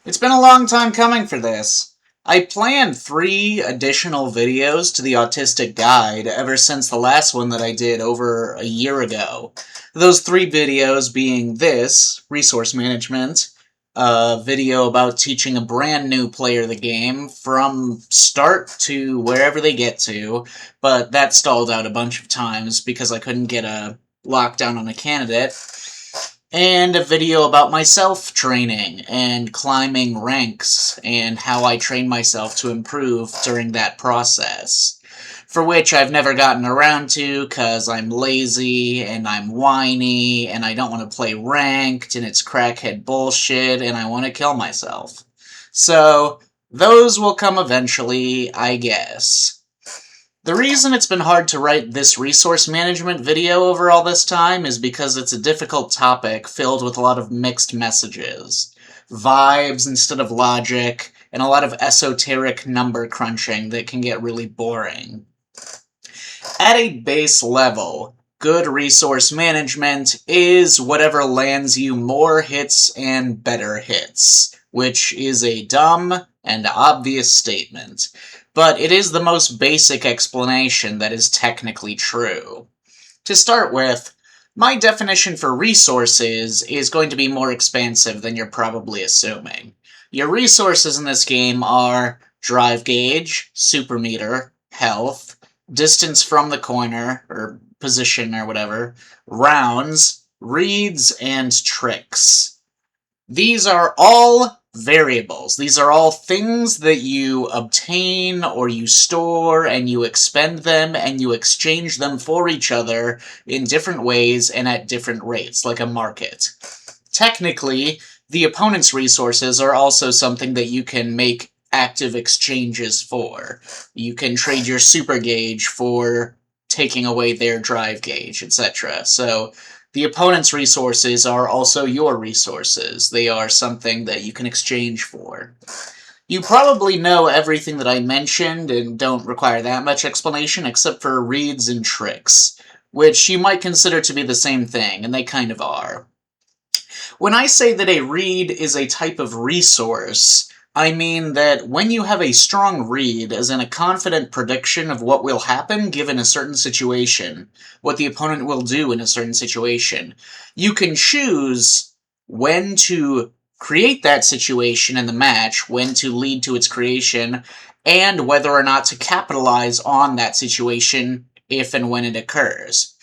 It's been a long time coming for this. I planned 3 additional videos to the Autistic Guide ever since the last one that I did over a year ago. Those 3 videos being this, Resource Management, a video about teaching a brand new player the game from start to wherever they get to, but that stalled out a bunch of times because I couldn't get a lockdown on a candidate, and a video about myself training and climbing ranks and how I train myself to improve during that process. For which I've never gotten around to because I'm lazy and I'm whiny and I don't want to play ranked and it's crackhead bullshit and I want to kill myself. So, those will come eventually, I guess. The reason it's been hard to write this resource management video over all this time is because it's a difficult topic filled with a lot of mixed messages. Vibes instead of logic, and a lot of esoteric number crunching that can get really boring. At a base level, good resource management is whatever lands you more hits and better hits, which is a dumb and obvious statement, but it is the most basic explanation that is technically true. To start with, my definition for resources is going to be more expansive than you're probably assuming. Your resources in this game are drive gauge, super meter, health, distance from the corner, or position or whatever, rounds, reads, and tricks. These are all variables. These are all things that you obtain or you store and you expend them and you exchange them for each other in different ways and at different rates, like a market. Technically, the opponent's resources are also something that you can make active exchanges for. You can trade your super gauge for taking away their drive gauge, etc. So the opponent's resources are also your resources. They are something that you can exchange for. You probably know everything that I mentioned and don't require that much explanation except for reads and tricks, which you might consider to be the same thing, and they kind of are. When I say that a read is a type of resource, I mean that when you have a strong read, as in a confident prediction of what will happen given a certain situation, what the opponent will do in a certain situation, you can choose when to create that situation in the match, when to lead to its creation, and whether or not to capitalize on that situation if and when it occurs.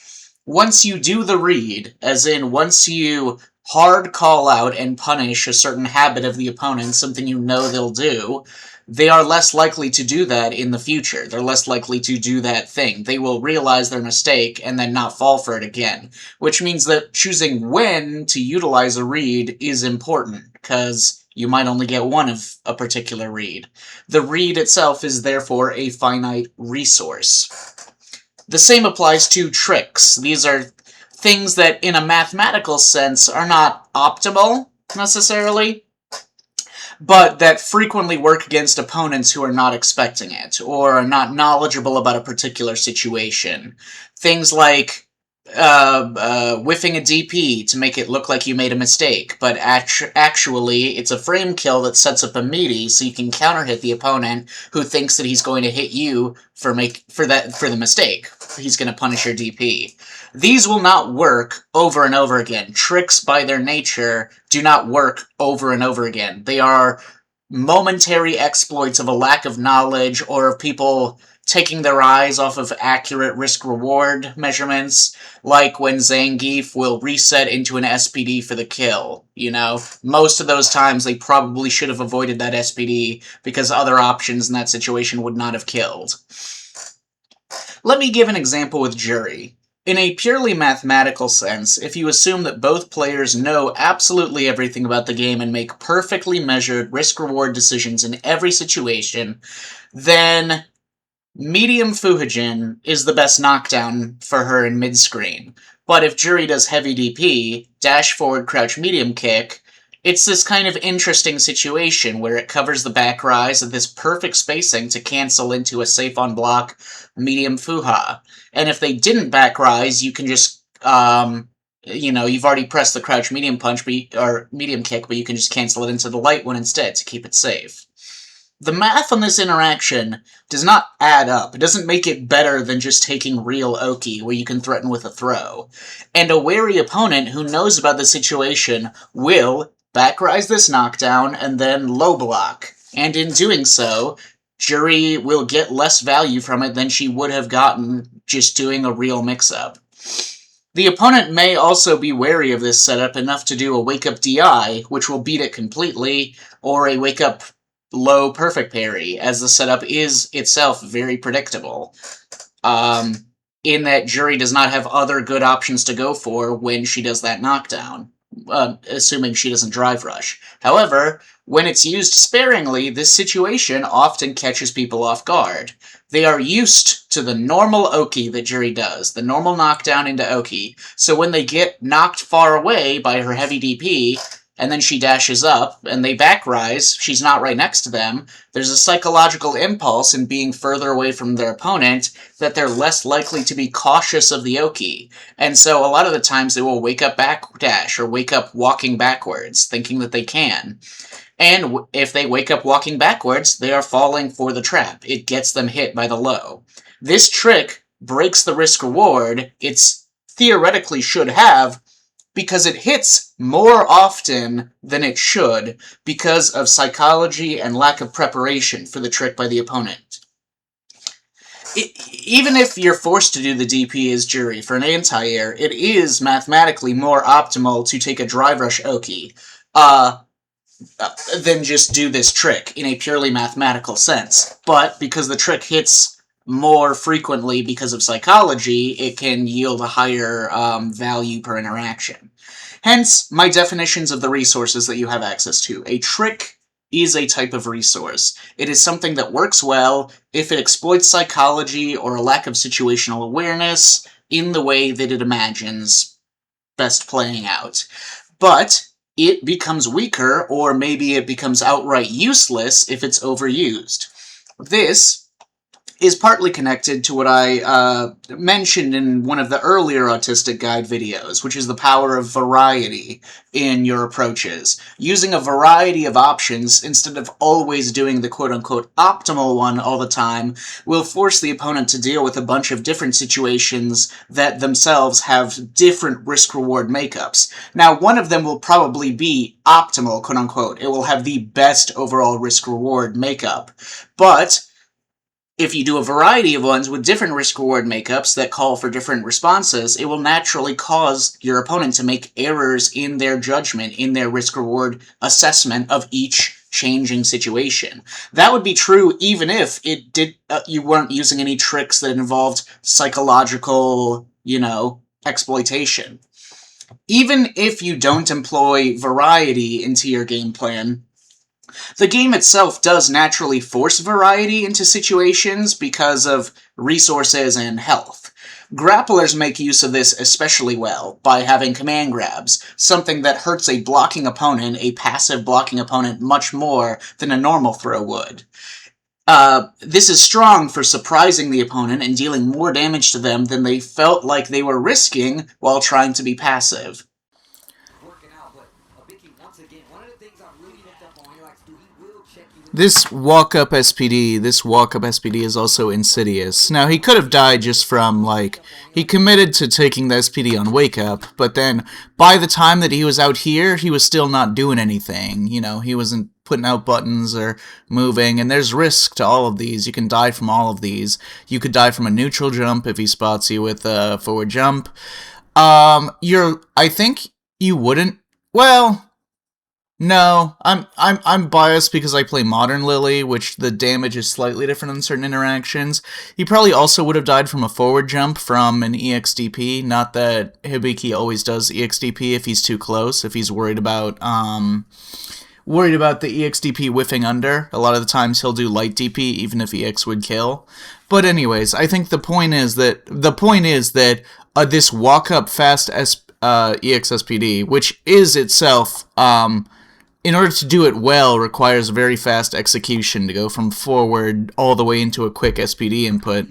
Once you do the read, as in once you hard call out and punish a certain habit of the opponent, something you know they'll do, they are less likely to do that in the future. They're less likely to do that thing. They will realize their mistake and then not fall for it again, which means that choosing when to utilize a read is important, because you might only get one of a particular read. The read itself is therefore a finite resource. The same applies to tricks. These are things that, in a mathematical sense, are not optimal, necessarily, but that frequently work against opponents who are not expecting it, or are not knowledgeable about a particular situation. Things like whiffing a DP to make it look like you made a mistake, but actually it's a frame kill that sets up a meaty so you can counter hit the opponent who thinks that he's going to hit you for the mistake. He's going to punish your DP. These will not work over and over again. Tricks, by their nature, do not work over and over again. They are momentary exploits of a lack of knowledge or of people taking their eyes off of accurate risk-reward measurements, like when Zangief will reset into an SPD for the kill. You know, most of those times they probably should have avoided that SPD because other options in that situation would not have killed. Let me give an example with Jury. In a purely mathematical sense, if you assume that both players know absolutely everything about the game and make perfectly measured risk-reward decisions in every situation, then medium Fuhijin is the best knockdown for her in mid-screen. But if Jury does heavy DP, dash forward, crouch medium kick, it's this kind of interesting situation where it covers the back rise at this perfect spacing to cancel into a safe on block medium Fuha. And if they didn't back rise, you can just you've already pressed the crouch medium punch, or medium kick, but you can just cancel it into the light one instead to keep it safe. The math on this interaction does not add up. It doesn't make it better than just taking real Oki, where you can threaten with a throw. And a wary opponent who knows about the situation will backrise this knockdown and then low block. And in doing so, Jury will get less value from it than she would have gotten just doing a real mix-up. The opponent may also be wary of this setup enough to do a wake-up DI, which will beat it completely, or a wake-up low perfect parry, as the setup is itself very predictable, in that Jury does not have other good options to go for when she does that knockdown, assuming she doesn't drive rush. However, when it's used sparingly, this situation often catches people off guard. They are used to the normal Oki that Jury does, the normal knockdown into Oki, so when they get knocked far away by her heavy DP, and then she dashes up, and they back rise, she's not right next to them, there's a psychological impulse in being further away from their opponent that they're less likely to be cautious of the Oki. And so a lot of the times they will wake up backdash, or wake up walking backwards, thinking that they can. And if they wake up walking backwards, they are falling for the trap. It gets them hit by the low. This trick breaks the risk-reward it's theoretically should have, because it hits more often than it should because of psychology and lack of preparation for the trick by the opponent. Even if you're forced to do the DP as Jury for an anti-air, it is mathematically more optimal to take a drive rush Oki than just do this trick in a purely mathematical sense. But because the trick hits more frequently because of psychology, it can yield a higher value per interaction. Hence, my definitions of the resources that you have access to. A trick is a type of resource. It is something that works well if it exploits psychology or a lack of situational awareness in the way that it imagines best playing out. But it becomes weaker, or maybe it becomes outright useless if it's overused. This is partly connected to what I mentioned in one of the earlier Autistic Guide videos, which is the power of variety in your approaches. Using a variety of options instead of always doing the quote-unquote optimal one all the time will force the opponent to deal with a bunch of different situations that themselves have different risk-reward makeups. Now, one of them will probably be optimal, quote-unquote. It will have the best overall risk-reward makeup. But if you do a variety of ones with different risk-reward makeups that call for different responses, it will naturally cause your opponent to make errors in their judgment, in their risk-reward assessment of each changing situation. That would be true even if it did you weren't using any tricks that involved psychological, exploitation. Even if you don't employ variety into your game plan, the game itself does naturally force variety into situations because of resources and health. Grapplers make use of this especially well by having command grabs, something that hurts a blocking opponent, a passive blocking opponent, much more than a normal throw would. This is strong for surprising the opponent and dealing more damage to them than they felt like they were risking while trying to be passive. This walk-up SPD is also insidious. Now, he could have died just from, he committed to taking the SPD on wake-up, but then, by the time that he was out here, he was still not doing anything. He wasn't putting out buttons or moving, and there's risk to all of these. You can die from all of these. You could die from a neutral jump if he spots you with a forward jump. I think you wouldn't, no, I'm biased because I play Modern Lily, which the damage is slightly different in certain interactions. He probably also would have died from a forward jump from an EXDP, not that Hibiki always does EXDP if he's too close, if he's worried about the EXDP whiffing under. A lot of the times he'll do light DP even if EX would kill. But anyways, I think the point is that this walk-up fast EXSPD, which is itself, in order to do it well, requires very fast execution to go from forward all the way into a quick SPD input.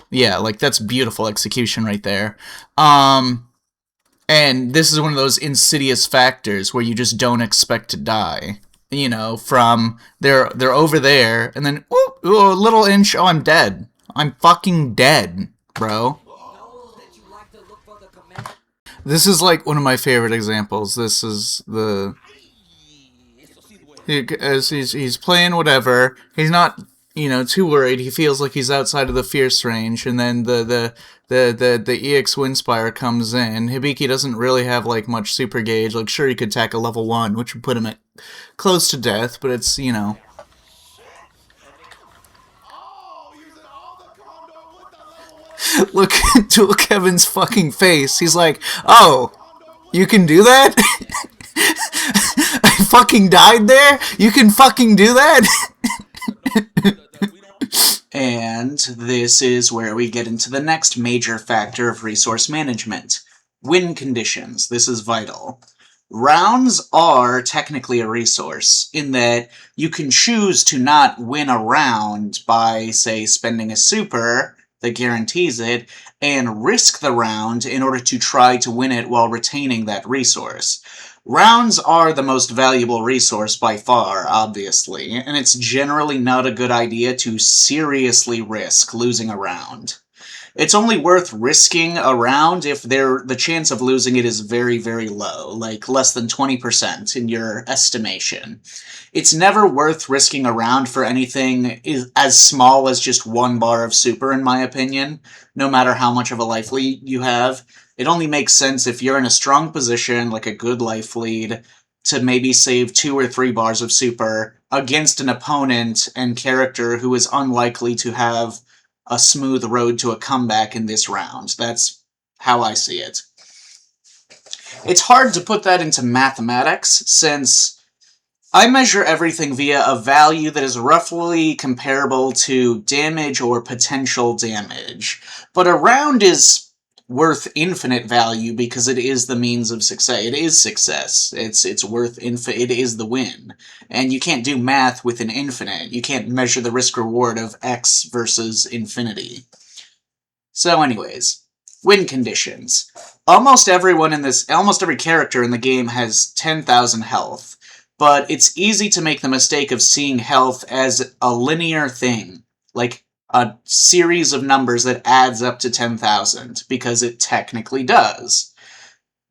Yeah, that's beautiful execution right there. And And this is one of those insidious factors where you just don't expect to die. You know, from they're over there, and then a little inch, oh, I'm dead. I'm fucking dead, bro. This is like one of my favorite examples. This is the as he's playing whatever. He's not, you know, too worried. He feels like he's outside of the fierce range, and then the EX Windspire comes in. Hibiki doesn't really have like much super gauge. Like, sure, he could tackle level 1, which would put him at close to death, but it's, you know. Look into Kevin's fucking face. He's like, oh, you can do that? I fucking died there? You can fucking do that? And this is where we get into the next major factor of resource management. Win conditions. This is vital. Rounds are technically a resource, in that you can choose to not win a round by, say, spending a super that guarantees it, and risk the round in order to try to win it while retaining that resource. Rounds are the most valuable resource by far, obviously, and it's generally not a good idea to seriously risk losing a round. It's only worth risking a round if the chance of losing it is very, very low, like less than 20% in your estimation. It's never worth risking a round for anything as small as just 1 bar of super, in my opinion, no matter how much of a life lead you have. It only makes sense if you're in a strong position, like a good life lead, to maybe save 2 or 3 bars of super against an opponent and character who is unlikely to have a smooth road to a comeback in this round. That's how I see it. It's hard to put that into mathematics, since I measure everything via a value that is roughly comparable to damage or potential damage. But a round is worth infinite value because it is the means of success. It is success. It's worth it is the win. And you can't do math with an infinite. You can't measure the risk reward of X versus infinity. So anyways, win conditions. Almost every character in the game has 10,000 health, but it's easy to make the mistake of seeing health as a linear thing, like a series of numbers that adds up to 10,000, because it technically does.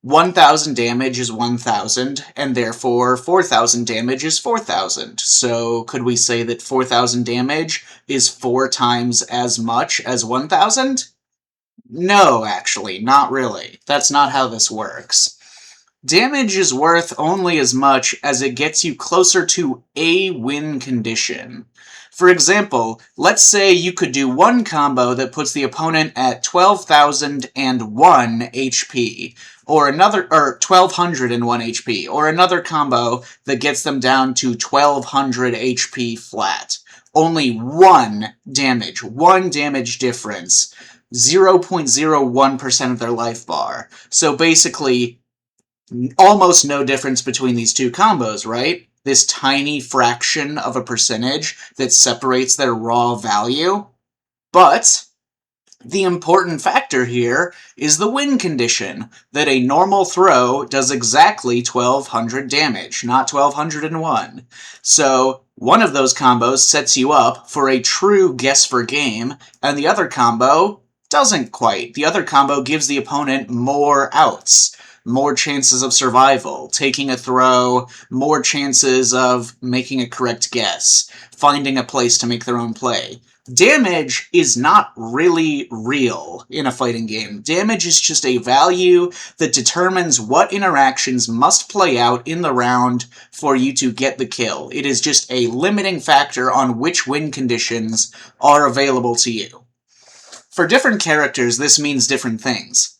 1,000 damage is 1,000, and therefore 4,000 damage is 4,000. So could we say that 4,000 damage is 4 times as much as 1,000? No, actually, not really. That's not how this works. Damage is worth only as much as it gets you closer to a win condition. For example, let's say you could do one combo that puts the opponent at 12,001 HP, or 1,201 HP, or another combo that gets them down to 1,200 HP flat. Only one damage difference, 0.01% of their life bar. So basically, almost no difference between these two combos, right? This tiny fraction of a percentage that separates their raw value. But the important factor here is the win condition, that a normal throw does exactly 1,200 damage, not 1,201. So one of those combos sets you up for a true guess for game, and the other combo doesn't quite. The other combo gives the opponent more outs, more chances of survival, taking a throw, more chances of making a correct guess, finding a place to make their own play. Damage is not really real in a fighting game. Damage is just a value that determines what interactions must play out in the round for you to get the kill. It is just a limiting factor on which win conditions are available to you. For different characters, this means different things.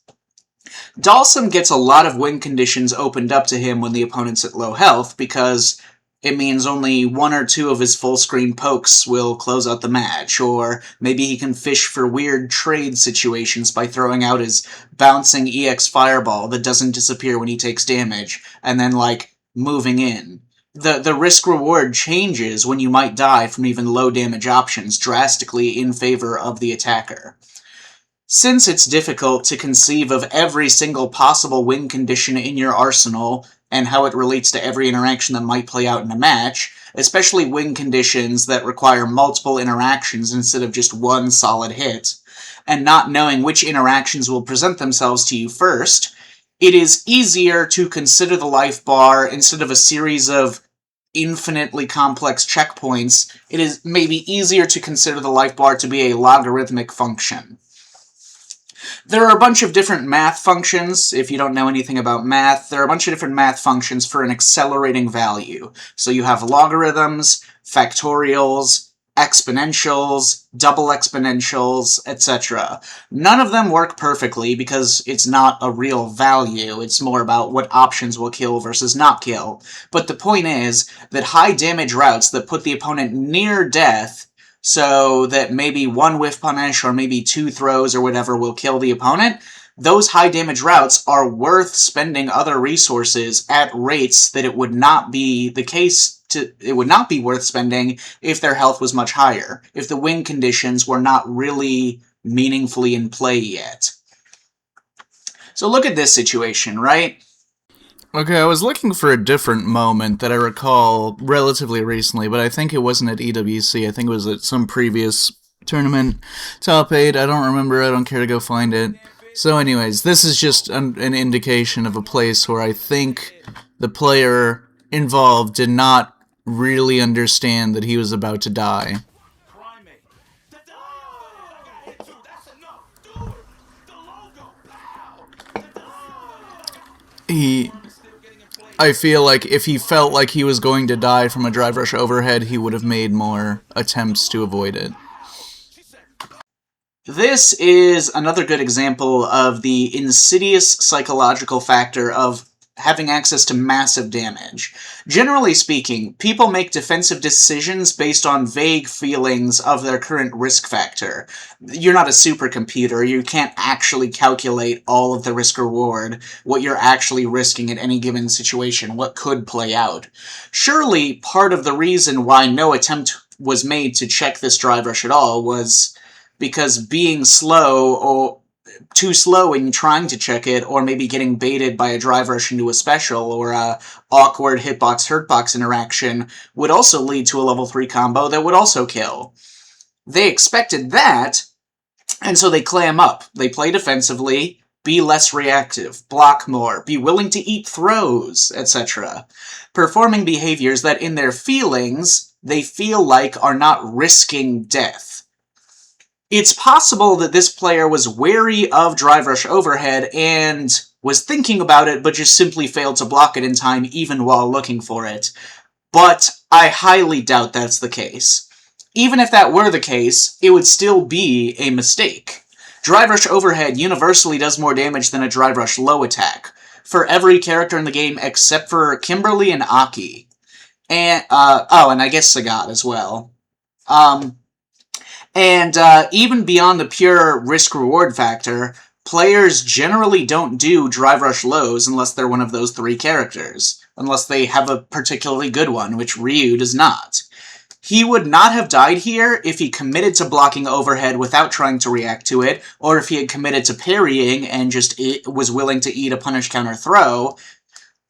Dhalsim gets a lot of win conditions opened up to him when the opponent's at low health, because it means only 1 or 2 of his full-screen pokes will close out the match, or maybe he can fish for weird trade situations by throwing out his bouncing EX Fireball that doesn't disappear when he takes damage, and then, like, moving in. The risk-reward changes when you might die from even low-damage options drastically in favor of the attacker. Since it's difficult to conceive of every single possible win condition in your arsenal and how it relates to every interaction that might play out in a match, especially win conditions that require multiple interactions instead of just one solid hit, and not knowing which interactions will present themselves to you first, it is easier to consider the life bar instead of a series of infinitely complex checkpoints. It is maybe easier to consider the life bar to be a logarithmic function. There are a bunch of different math functions. If you don't know anything about math, there are a bunch of different math functions for an accelerating value. So you have logarithms, factorials, exponentials, double exponentials, etc. None of them work perfectly because it's not a real value. It's more about what options will kill versus not kill. But the point is that high damage routes that put the opponent near death, so that maybe one whiff punish or maybe 2 throws or whatever will kill the opponent, those high damage routes are worth spending other resources at rates that it would not be the case it would not be worth spending if their health was much higher, if the win conditions were not really meaningfully in play yet. So look at this situation, right? Okay, I was looking for a different moment that I recall relatively recently, but I think it wasn't at EWC. I think it was at some previous tournament. Top 8, I don't remember, I don't care to go find it. So anyways, this is just an indication of a place where I think the player involved did not really understand that he was about to die. I feel like if he felt like he was going to die from a drive rush overhead, he would have made more attempts to avoid it. This is another good example of the insidious psychological factor of having access to massive damage. Generally speaking, people make defensive decisions based on vague feelings of their current risk factor. You're not a supercomputer, you can't actually calculate all of the risk-reward, what you're actually risking at any given situation, what could play out. Surely, part of the reason why no attempt was made to check this drive rush at all was because being slow or too slow in trying to check it, or maybe getting baited by a drive rush into a special or a awkward hitbox-hurtbox interaction would also lead to a level 3 combo that would also kill. They expected that, and so they clam up. They play defensively, be less reactive, block more, be willing to eat throws, etc. Performing behaviors that in their feelings they feel like are not risking death. It's possible that this player was wary of drive rush overhead and was thinking about it, but just simply failed to block it in time even while looking for it. But I highly doubt that's the case. Even if that were the case, it would still be a mistake. Drive rush overhead universally does more damage than a drive rush low attack, for every character in the game except for Kimberly and Aki. And, and I guess Sagat as well. Even beyond the pure risk-reward factor, players generally don't do drive rush lows unless they're one of those 3 characters, unless they have a particularly good one, which Ryu does not. He would not have died here if he committed to blocking overhead without trying to react to it, or if he had committed to parrying and just was willing to eat a punish counter throw,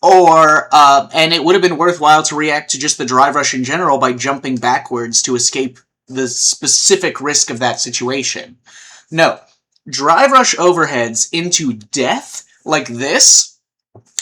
and it would have been worthwhile to react to just the drive rush in general by jumping backwards to escape the specific risk of that situation. No. Drive rush overheads into death like this,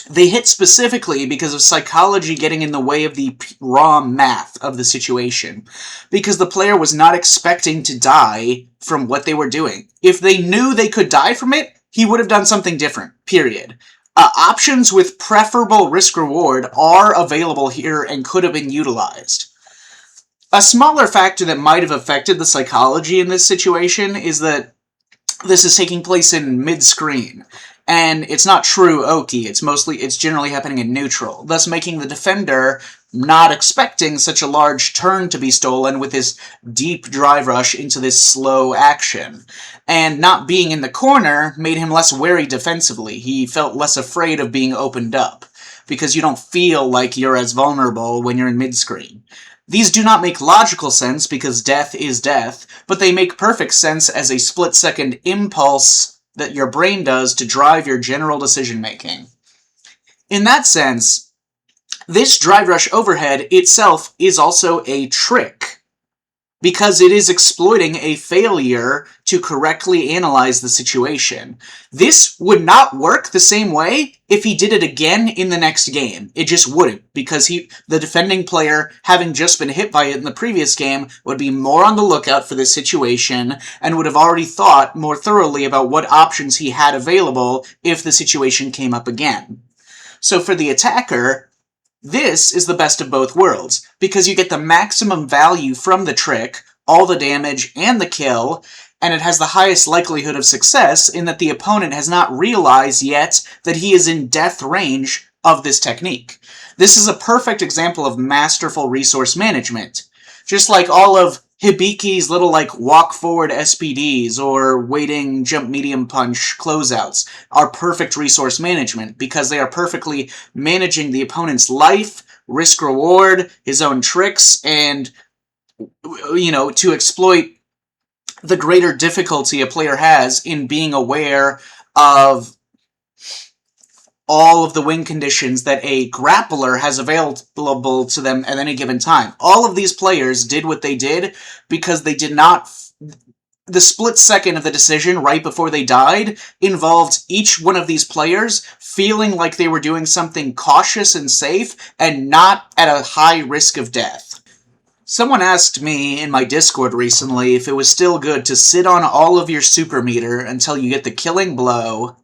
they hit specifically because of psychology getting in the way of the raw math of the situation. Because the player was not expecting to die from what they were doing. If they knew they could die from it, he would have done something different, period. Options with preferable risk-reward are available here and could have been utilized. A smaller factor that might have affected the psychology in this situation is that this is taking place in mid-screen, and it's not true Oki, it's generally happening in neutral, thus making the defender not expecting such a large turn to be stolen with this deep drive rush into this slow action. And not being in the corner made him less wary defensively. He felt less afraid of being opened up, because you don't feel like you're as vulnerable when you're in mid-screen. These do not make logical sense because death is death, but they make perfect sense as a split-second impulse that your brain does to drive your general decision-making. In that sense, this drive rush overhead itself is also a trick, because it is exploiting a failure to correctly analyze the situation. This would not work the same way if he did it again in the next game. It just wouldn't, because the defending player, having just been hit by it in the previous game, would be more on the lookout for this situation and would have already thought more thoroughly about what options he had available if the situation came up again. So for the attacker, this is the best of both worlds, because you get the maximum value from the trick, all the damage, and the kill, and it has the highest likelihood of success in that the opponent has not realized yet that he is in death range of this technique. This is a perfect example of masterful resource management. Just like all of Hibiki's little, walk forward SPDs or waiting jump medium punch closeouts are perfect resource management because they are perfectly managing the opponent's life, risk reward, his own tricks, and, to exploit the greater difficulty a player has in being aware of all of the win conditions that a grappler has available to them at any given time. All of these players did what they did because they did not... The split second of the decision right before they died involved each one of these players feeling like they were doing something cautious and safe and not at a high risk of death. Someone asked me in my Discord recently if it was still good to sit on all of your super meter until you get the killing blow.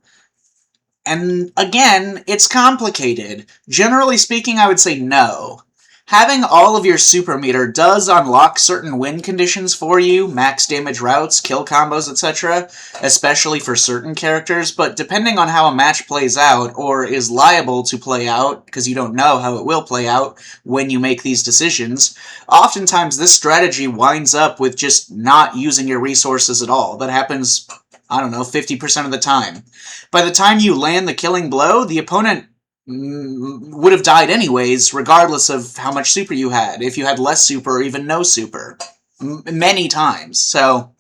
And again, it's complicated. Generally speaking, I would say no. Having all of your super meter does unlock certain win conditions for you, max damage routes, kill combos, etc., especially for certain characters, but depending on how a match plays out, or is liable to play out, because you don't know how it will play out when you make these decisions, oftentimes this strategy winds up with just not using your resources at all. That happens, 50% of the time. By the time you land the killing blow, the opponent would have died anyways, regardless of how much super you had, if you had less super or even no super. Many times. So,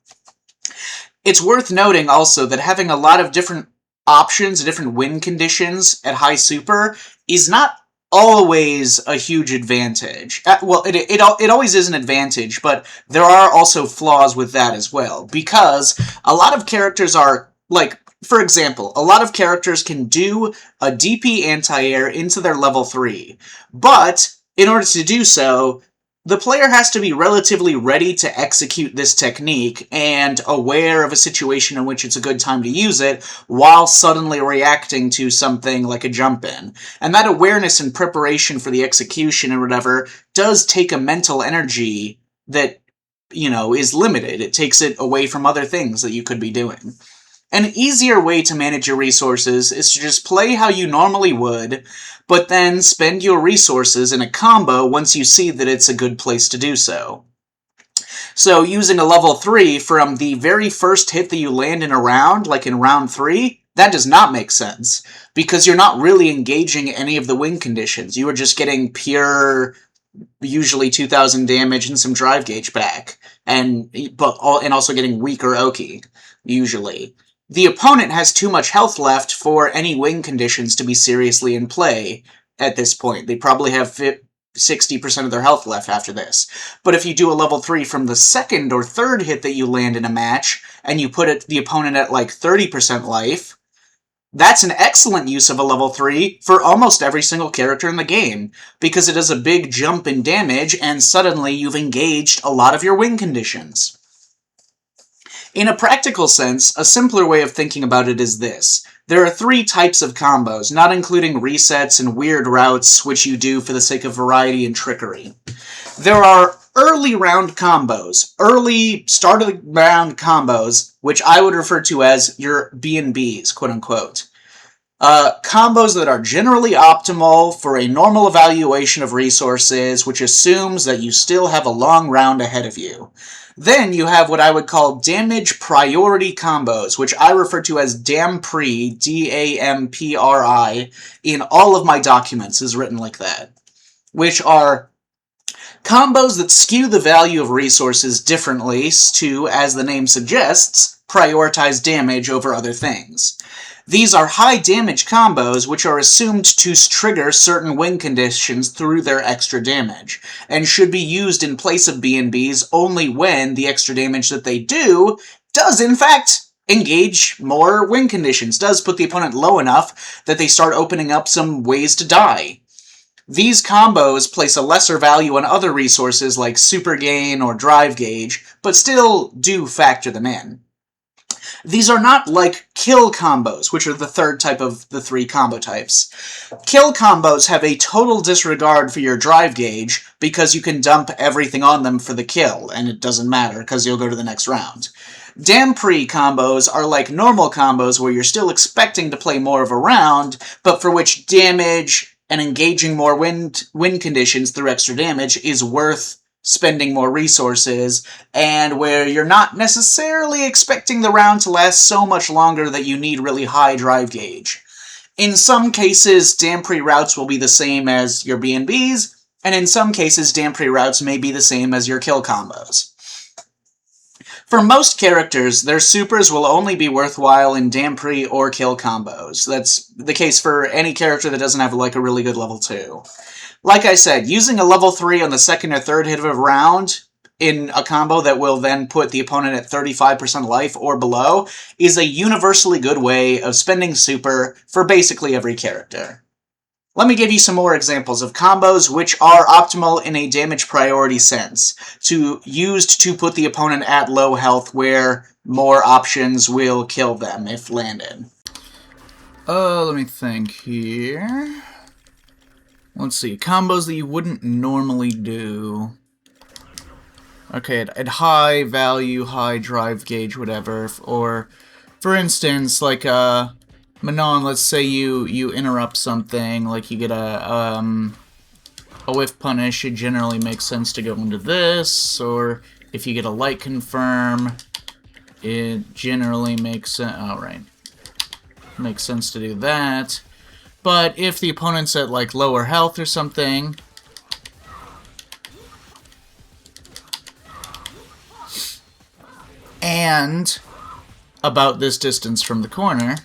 it's worth noting also that having a lot of different options, different win conditions at high super is not always a huge advantage. It always is an advantage, but there are also flaws with that as well, because a lot of characters are, for example, a lot of characters can do a DP anti-air into their level 3, but in order to do so, the player has to be relatively ready to execute this technique and aware of a situation in which it's a good time to use it while suddenly reacting to something like a jump-in. And that awareness and preparation for the execution and whatever does take a mental energy that, is limited. It takes it away from other things that you could be doing. An easier way to manage your resources is to just play how you normally would, but then spend your resources in a combo once you see that it's a good place to do so. So using a level 3 from the very first hit that you land in a round, like in round 3, that does not make sense, because you're not really engaging any of the win conditions. You are just getting pure, usually 2,000 damage and some drive gauge back, and also getting weaker Oki, usually. The opponent has too much health left for any win conditions to be seriously in play at this point. They probably have 60% of their health left after this. But if you do a level 3 from the second or third hit that you land in a match, and you put the opponent at 30% life, that's an excellent use of a level 3 for almost every single character in the game, because it does a big jump in damage, and suddenly you've engaged a lot of your win conditions. In a practical sense, a simpler way of thinking about it is this. There are 3 types of combos, not including resets and weird routes, which you do for the sake of variety and trickery. There are early round combos, early start of the round combos, which I would refer to as your B&Bs, quote-unquote. Combos that are generally optimal for a normal evaluation of resources, which assumes that you still have a long round ahead of you. Then you have what I would call damage priority combos, which I refer to as DAMPRI, D-A-M-P-R-I, in all of my documents is written like that, which are Combos that skew the value of resources differently to, as the name suggests, prioritize damage over other things. These are high damage combos which are assumed to trigger certain win conditions through their extra damage, and should be used in place of B&Bs only when the extra damage that they do does in fact engage more win conditions, does put the opponent low enough that they start opening up some ways to die. These combos place a lesser value on other resources like Super Gain or Drive Gauge, but still do factor them in. These are not like kill combos, which are the third type of the three combo types. Kill combos have a total disregard for your Drive Gauge because you can dump everything on them for the kill, and it doesn't matter because you'll go to the next round. Dampre combos are like normal combos where you're still expecting to play more of a round, but for which damage and engaging more win conditions through extra damage is worth spending more resources, and where you're not necessarily expecting the round to last so much longer that you need really high drive gauge. In some cases, Dampre routes will be the same as your B&Bs, and in some cases, Dampre routes may be the same as your kill combos. For most characters, their supers will only be worthwhile in Dampre or kill combos. That's the case for any character that doesn't have like a really good level 2. Like I said, using a level 3 on the second or third hit of a round in a combo that will then put the opponent at 35% life or below is a universally good way of spending super for basically every character. Let me give you some more examples of combos which are optimal in a damage priority sense, used to put the opponent at low health where more options will kill them if landed. Let me think here. Let's see, combos that you wouldn't normally do. Okay, at high value, high drive gauge, whatever, or, for instance, like, Manon, let's say you interrupt something, like you get a whiff punish, it generally makes sense to go into this, or if you get a light confirm, it generally makes sense, oh, right, makes sense to do that. But if the opponent's at, like, lower health or something, and about this distance from the corner,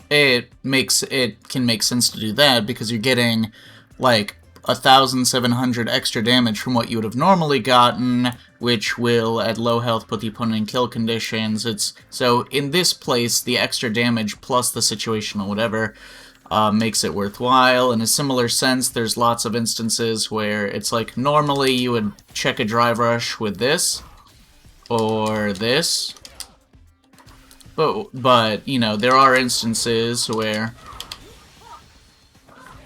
it can make sense to do that because you're getting like 1,700 extra damage from what you would have normally gotten, which will at low health put the opponent in kill conditions. So in this place, the extra damage plus the situational whatever makes it worthwhile. In a similar sense, there's lots of instances where it's like normally you would check a drive rush with this or this. But, you know, there are instances where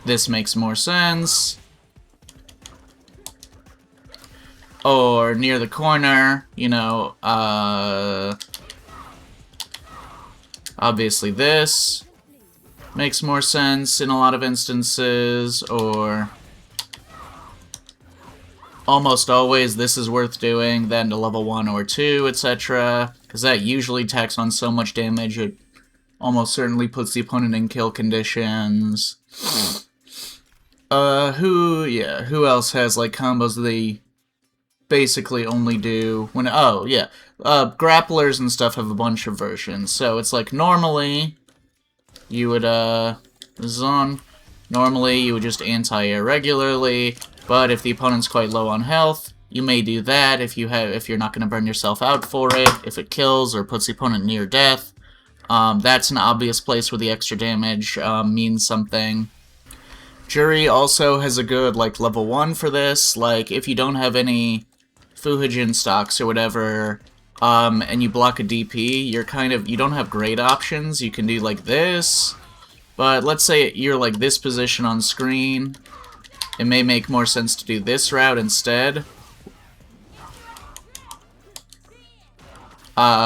this makes more sense. Or near the corner, you know, obviously this makes more sense in a lot of instances, or almost always this is worth doing than to level 1 or 2, etc. Because that usually tacks on so much damage, it almost certainly puts the opponent in kill conditions. Who else has, like, combos that they basically only do when, oh, yeah. Grapplers and stuff have a bunch of versions. So it's like, normally, you would, this is on, normally you would just anti-air regularly, but if the opponent's quite low on health, you may do that if you're not going to burn yourself out for it, if it kills or puts the opponent near death. That's an obvious place where the extra damage means something. Jury also has a good, like, level 1 for this. Like, if you don't have any Fuhijin stocks or whatever, and you block a DP, you don't have great options. You can do, like, this, but let's say you're, like, this position on screen. It may make more sense to do this route instead.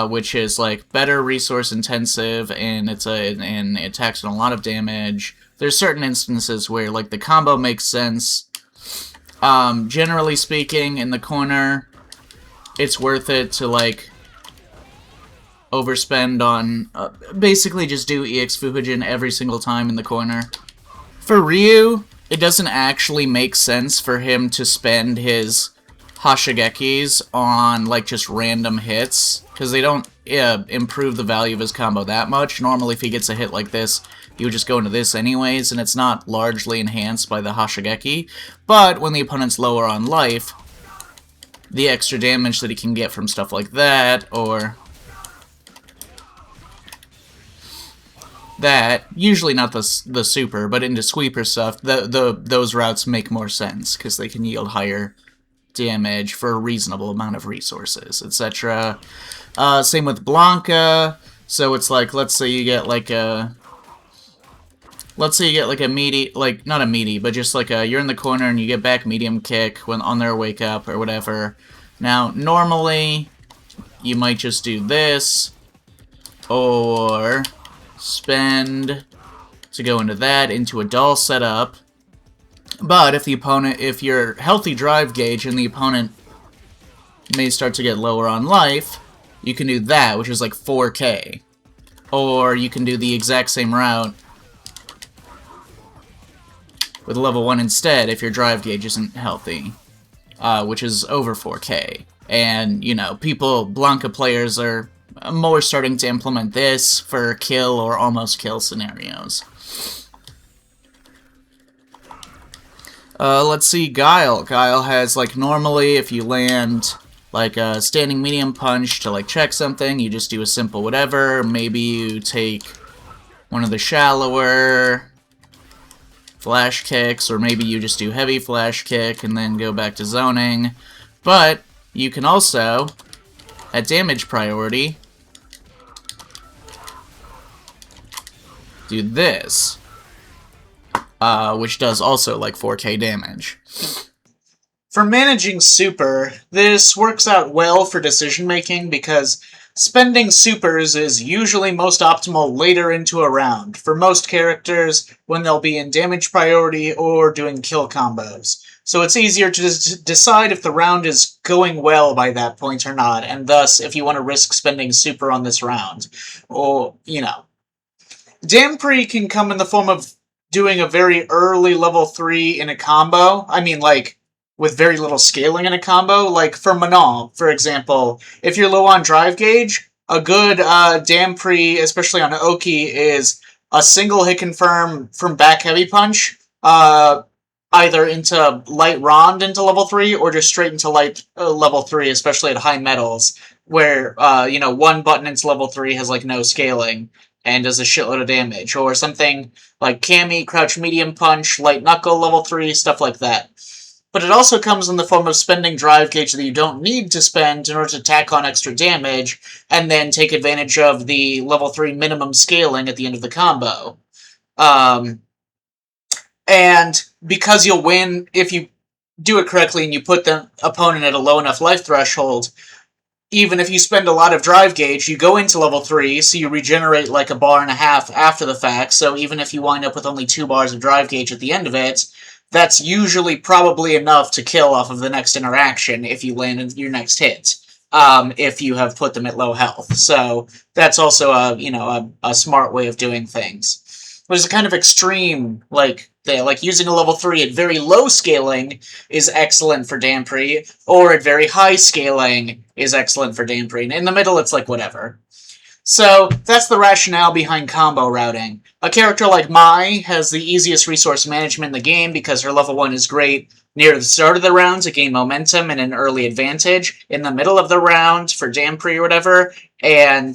Which is, like, better resource intensive, and it attacks on a lot of damage. There's certain instances where, like, the combo makes sense. Generally speaking, in the corner, it's worth it to, like, overspend on, basically just do EX Fuhijin every single time in the corner. For Ryu, it doesn't actually make sense for him to spend his Hashigekis on, like, just random hits, because they don't improve the value of his combo that much. Normally, if he gets a hit like this, he would just go into this anyways, and it's not largely enhanced by the Hashigeki. But when the opponent's lower on life, the extra damage that he can get from stuff like that, or that, usually not the super, but into sweeper stuff, those routes make more sense, because they can yield higher damage for a reasonable amount of resources, etc. Same with Blanca. So it's like, let's say you get like a meaty, like, not a meaty, but just like a, you're in the corner and you get back medium kick when on their wake up or whatever. Now, normally, you might just do this, or spend to go into that, into a doll setup. But if you're healthy drive gauge and the opponent may start to get lower on life, you can do that, which is like 4k. Or you can do the exact same route with level 1 instead if your drive gauge isn't healthy, which is over 4k. And, you know, Blanca players are more starting to implement this for kill or almost kill scenarios. Let's see, Guile. Guile has, like, normally if you land, like, a standing medium punch to, like, check something, you just do a simple whatever. Maybe you take one of the shallower flash kicks, or maybe you just do heavy flash kick and then go back to zoning. But you can also, at damage priority, do this. Which does also like 4k damage. For managing super, this works out well for decision making because spending supers is usually most optimal later into a round, for most characters when they'll be in damage priority or doing kill combos. So it's easier to decide if the round is going well by that point or not, and thus if you want to risk spending super on this round. Or, you know. Dampre can come in the form of doing a very early level 3 in a combo. I mean, like, with very little scaling in a combo. Like, for Manon, for example, if you're low on drive gauge, a good Dampre, especially on Oki, is a single hit confirm from back heavy punch, either into light rond into level 3, or just straight into light level 3, especially at high metals, where, you know, one button into level 3 has, like, no scaling and does a shitload of damage, or something like Cammy, Crouch Medium Punch, Light Knuckle, level 3, stuff like that. But it also comes in the form of spending drive gauge that you don't need to spend in order to tack on extra damage, and then take advantage of the level 3 minimum scaling at the end of the combo. And because you'll win if you do it correctly and you put the opponent at a low enough life threshold, even if you spend a lot of drive gauge, you go into level 3, so you regenerate like a bar and a half after the fact, so even if you wind up with only 2 bars of drive gauge at the end of it, that's usually probably enough to kill off of the next interaction if you land your next hit, if you have put them at low health. So that's also a smart way of doing things. But it's a kind of extreme, like using a level 3 at very low scaling is excellent for Dampre, or at very high scaling is excellent for Dampre. And in the middle, it's like whatever. So that's the rationale behind combo routing. A character like Mai has the easiest resource management in the game because her level 1 is great near the start of the round to gain momentum and an early advantage, in the middle of the round for Dampre or whatever, and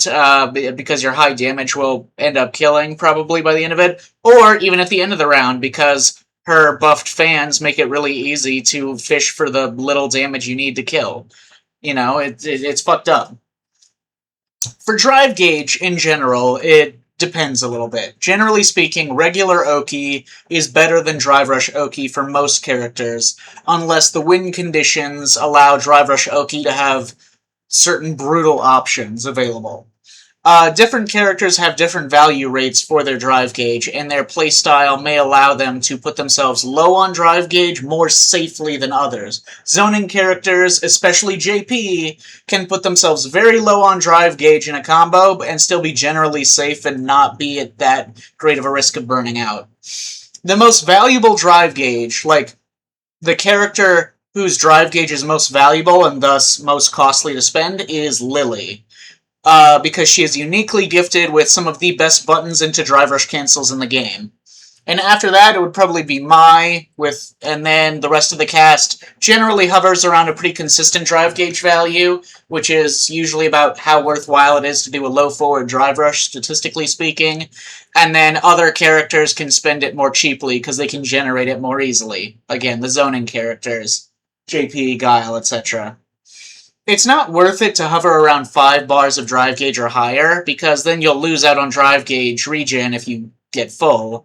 because your high damage will end up killing probably by the end of it, or even at the end of the round because her buffed fans make it really easy to fish for the little damage you need to kill. You know, it's fucked up. For drive gauge, in general, it depends a little bit. Generally speaking, regular Oki is better than Drive Rush Oki for most characters, unless the win conditions allow Drive Rush Oki to have certain brutal options available. Different characters have different value rates for their drive gauge, and their playstyle may allow them to put themselves low on drive gauge more safely than others. Zoning characters, especially JP, can put themselves very low on drive gauge in a combo and still be generally safe and not be at that great of a risk of burning out. The most valuable drive gauge, like the character whose drive gauge is most valuable and thus most costly to spend, is Lily. Because she is uniquely gifted with some of the best buttons into drive rush cancels in the game. And after that, it would probably be Mai, and then the rest of the cast generally hovers around a pretty consistent drive gauge value, which is usually about how worthwhile it is to do a low forward drive rush, statistically speaking. And then other characters can spend it more cheaply because they can generate it more easily. Again, the zoning characters, JP, Guile, etc. It's not worth it to hover around 5 bars of drive gauge or higher, because then you'll lose out on drive gauge regen if you get full.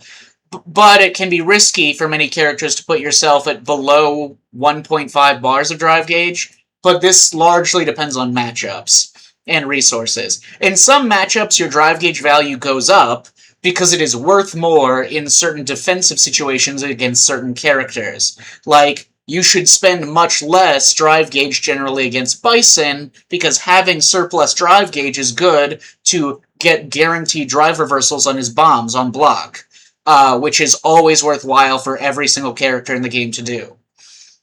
But it can be risky for many characters to put yourself at below 1.5 bars of drive gauge, but this largely depends on matchups and resources. In some matchups, your drive gauge value goes up because it is worth more in certain defensive situations against certain characters. Like, you should spend much less drive gauge generally against Bison, because having surplus drive gauge is good to get guaranteed drive reversals on his bombs on block. Which is always worthwhile for every single character in the game to do.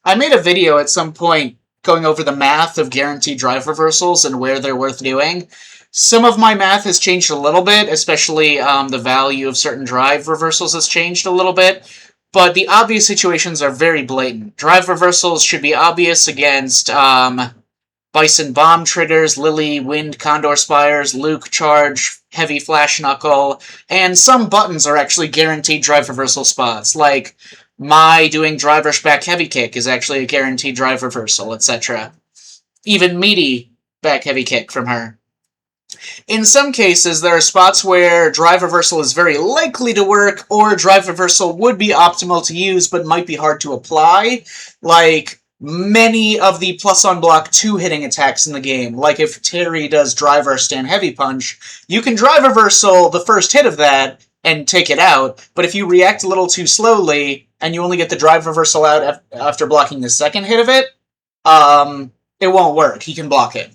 I made a video at some point going over the math of guaranteed drive reversals and where they're worth doing. Some of my math has changed a little bit, especially the value of certain drive reversals has changed a little bit, but the obvious situations are very blatant. Drive reversals should be obvious against Bison Bomb triggers, Lily Wind Condor Spires, Luke Charge, Heavy Flash Knuckle, and some buttons are actually guaranteed drive reversal spots, like Mai doing Drive Rush Back Heavy Kick is actually a guaranteed drive reversal, etc. Even Meaty Back Heavy Kick from her. In some cases, there are spots where drive reversal is very likely to work, or drive reversal would be optimal to use but might be hard to apply, like many of the plus on block 2 hitting attacks in the game. Like if Terry does drive rush stand heavy punch, you can drive reversal the first hit of that and take it out, but if you react a little too slowly and you only get the drive reversal out after blocking the second hit of it, it won't work. He can block it.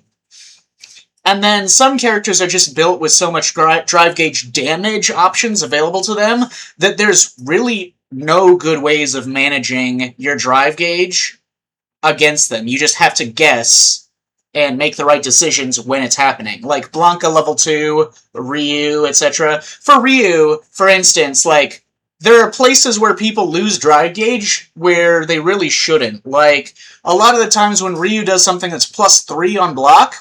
And then some characters are just built with so much drive gauge damage options available to them that there's really no good ways of managing your drive gauge against them. You just have to guess and make the right decisions when it's happening. Like Blanca level 2, Ryu, etc. For Ryu, for instance, like, there are places where people lose drive gauge where they really shouldn't. Like, a lot of the times when Ryu does something that's plus 3 on block,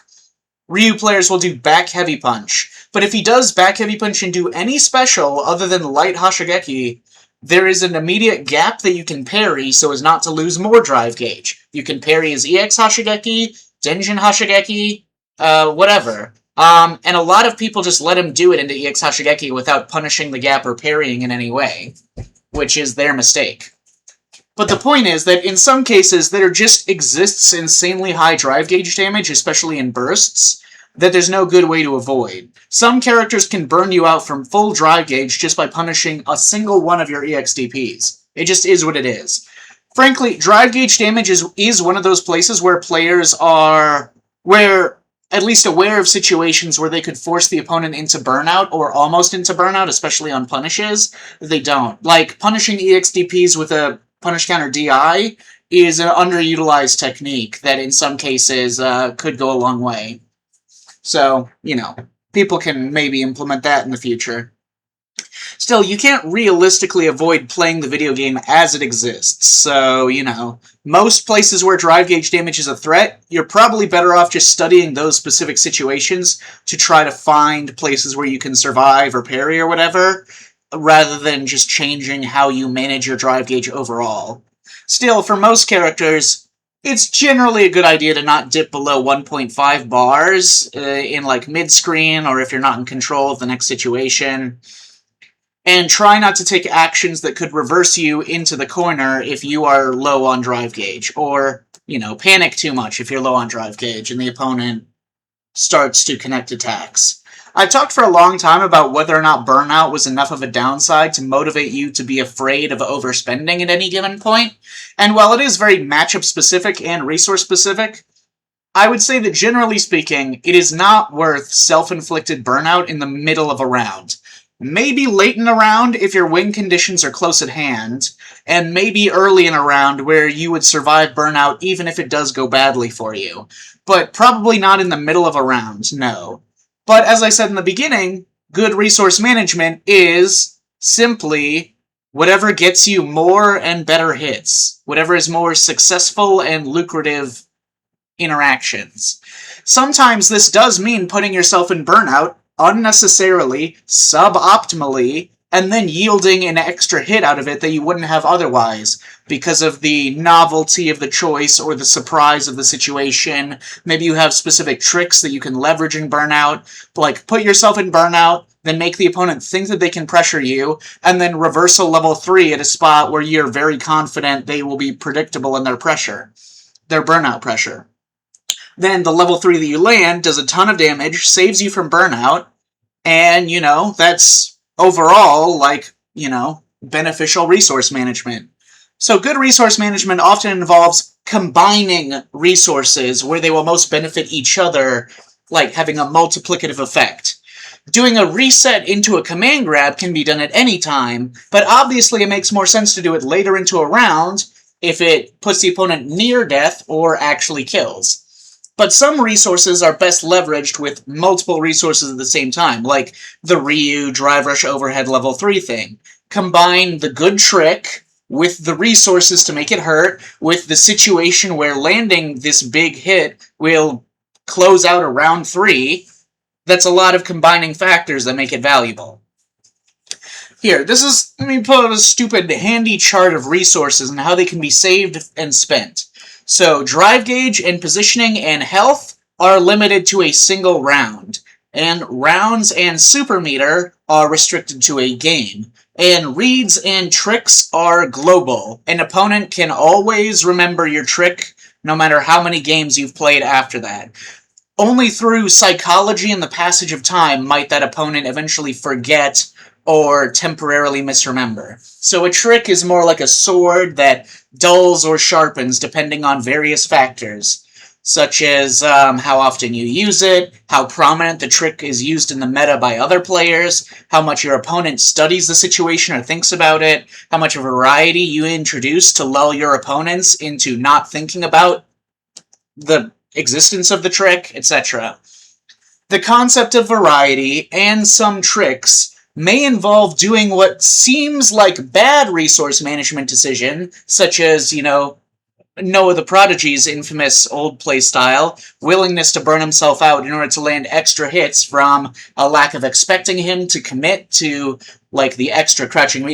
Ryu players will do back heavy punch. But if he does back heavy punch and do any special other than light Hashigeki, there is an immediate gap that you can parry so as not to lose more drive gauge. You can parry his EX Hashigeki, Denjin Hashigeki, whatever. And a lot of people just let him do it into EX Hashigeki without punishing the gap or parrying in any way, which is their mistake. But the point is that in some cases there just exists insanely high drive gauge damage, especially in bursts, that there's no good way to avoid. Some characters can burn you out from full drive gauge just by punishing a single one of your EXDPs. It just is what it is. Frankly, drive gauge damage is one of those places where players are at least aware of situations where they could force the opponent into burnout or almost into burnout, especially on punishes. They don't. Like, punishing EXDPs with a punish counter DI is an underutilized technique that in some cases could go a long way. So, people can maybe implement that in the future. Still, you can't realistically avoid playing the video game as it exists, so, most places where drive gauge damage is a threat, you're probably better off just studying those specific situations to try to find places where you can survive or parry or whatever, rather than just changing how you manage your drive gauge overall. Still, for most characters, it's generally a good idea to not dip below 1.5 bars in like mid-screen or if you're not in control of the next situation. And try not to take actions that could reverse you into the corner if you are low on drive gauge, or, panic too much if you're low on drive gauge and the opponent starts to connect attacks. I've talked for a long time about whether or not burnout was enough of a downside to motivate you to be afraid of overspending at any given point, and while it is very matchup specific and resource specific, I would say that generally speaking, it is not worth self-inflicted burnout in the middle of a round. maybe late in a round if your win conditions are close at hand, and maybe early in a round where you would survive burnout even if it does go badly for you. But probably not in the middle of a round, no. But as I said in the beginning, good resource management is simply whatever gets you more and better hits, whatever is more successful and lucrative interactions. Sometimes this does mean putting yourself in burnout unnecessarily, suboptimally, and then yielding an extra hit out of it that you wouldn't have otherwise because of the novelty of the choice or the surprise of the situation. Maybe you have specific tricks that you can leverage in burnout, like put yourself in burnout, then make the opponent think that they can pressure you, and then reversal level 3 at a spot where you're very confident they will be predictable in their pressure, their burnout pressure. Then the level 3 that you land does a ton of damage, saves you from burnout, and, that's overall, beneficial resource management. So good resource management often involves combining resources where they will most benefit each other, like having a multiplicative effect. Doing a reset into a command grab can be done at any time, but obviously it makes more sense to do it later into a round if it puts the opponent near death or actually kills. But some resources are best leveraged with multiple resources at the same time, like the Ryu Drive Rush Overhead Level 3 thing. Combine the good trick with the resources to make it hurt, with the situation where landing this big hit will close out a round 3. That's a lot of combining factors that make it valuable. Here, let me put up a stupid handy chart of resources and how they can be saved and spent. So, drive gauge and positioning and health are limited to a single round, and rounds and super meter are restricted to a game, and reads and tricks are global. An opponent can always remember your trick, no matter how many games you've played after that. Only through psychology and the passage of time might that opponent eventually forget or temporarily misremember. So a trick is more like a sword that dulls or sharpens depending on various factors, such as how often you use it, how prominent the trick is used in the meta by other players, how much your opponent studies the situation or thinks about it, how much variety you introduce to lull your opponents into not thinking about the existence of the trick, etc. The concept of variety and some tricks may involve doing what seems like bad resource management decision, such as, Noah the Prodigy's infamous old play style, willingness to burn himself out in order to land extra hits from a lack of expecting him to commit to, the extra crouching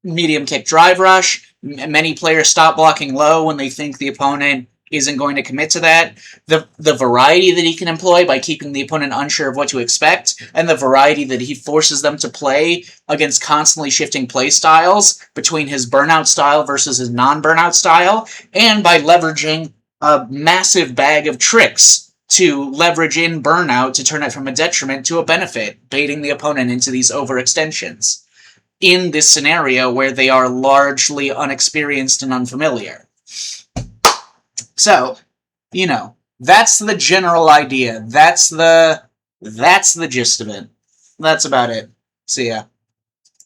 medium kick drive rush. Many players stop blocking low when they think the opponent isn't going to commit to that, the variety that he can employ by keeping the opponent unsure of what to expect, and the variety that he forces them to play against constantly shifting play styles between his burnout style versus his non-burnout style, and by leveraging a massive bag of tricks to leverage in burnout to turn it from a detriment to a benefit, baiting the opponent into these overextensions in this scenario where they are largely unexperienced and unfamiliar. So, that's the general idea. That's the gist of it. That's about it. See ya.